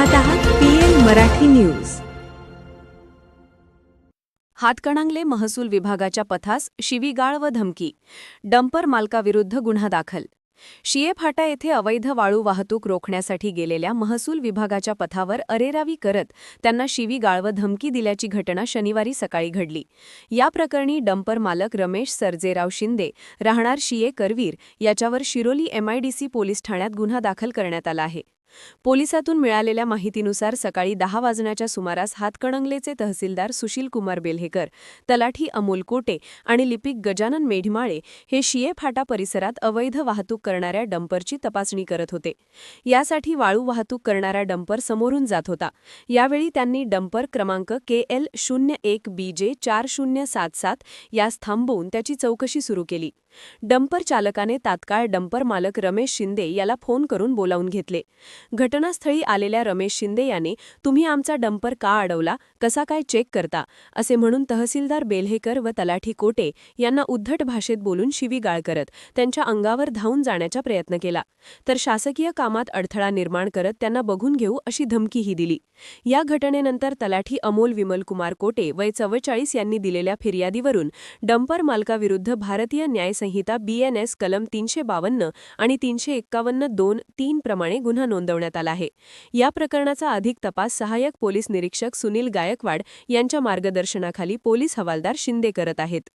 पाहत आहात PL Marathi news. Hatkanangale महसूल विभागाच्या पथास शिवीगाळ व धमकी, डंपर मालकाविरुद्ध गुन्हा दाखल। शिये फाटा येथे अवैध वाळू वाहतूक रोखण्यासाठी गेलेल्या महसूल विभागाच्या पथावर अरेरावी करत त्यांना शिवीगाळ व धमकी दिल्याची घटना शनिवारी सकाळी घडली। या प्रकरणी डंपर मालक रमेश सर्जेराव शिंदे राहणार शिये करवीर याच्यावर शिरोली MIDC पोलीस ठाण्यात गुन्हा दाखल करण्यात आला आहे। पोलिसातून मिळालेल्या माहितीनुसार सकाळी 10 वाजण्याच्या सुमारास हातकणंगलेचे तहसीलदार सुशील कुमार बेल्हेकर, तलाठी अमोल कोटे आणि लिपिक गजानन मेढमाळे हे शिये फाटा परिसरात अवैध वाहतूक करणाऱ्या डंपरची तपासणी करत होते। यासाठी वाळू वाहतूक करणारा डंपर समोरून जात होता। यावेळी त्यांनी डंपर क्रमांक KL 01BJ 4077 यास थांबवून त्याची चौकशी सुरू केली। डंपर चालकाने तात्काळ डंपर मालक रमेश शिंदे याला फोन करून बोलावून घेतले। घटनास्थळी आलेल्या रमेश शिंदे याने तुम्ही आमचा डंपर का अडवला, कसा काय चेक करता, असे म्हणून तहसीलदार बेल्हेकर व तलाठी कोटे यांना उद्धट भाषेत बोलून शिवीगाळ करत त्यांच्या अंगावर धावून जाण्याचा प्रयत्न केला, तर शासकीय कामात अडथळा निर्माण करत त्यांना बघून घेऊ अशी धमकीही दिली। या घटनेनंतर तलाठी अमोल विमलकुमार कोटे वय 44 यांनी दिलेल्या फिर्यादीवरून डंपर मालकाविरुद्ध भारतीय न्याय संहिता BNS कलम 352 आणि 351(2)(3) प्रमाणे गुन्हा नोंदवण्यात आला आहे। या प्रकरणाचा अधिक तपास सहाय्यक पोलीस निरीक्षक सुनील गायकवाड यांच्या मार्गदर्शनाखाली पोलीस हवालदार शिंदे करत आहेत।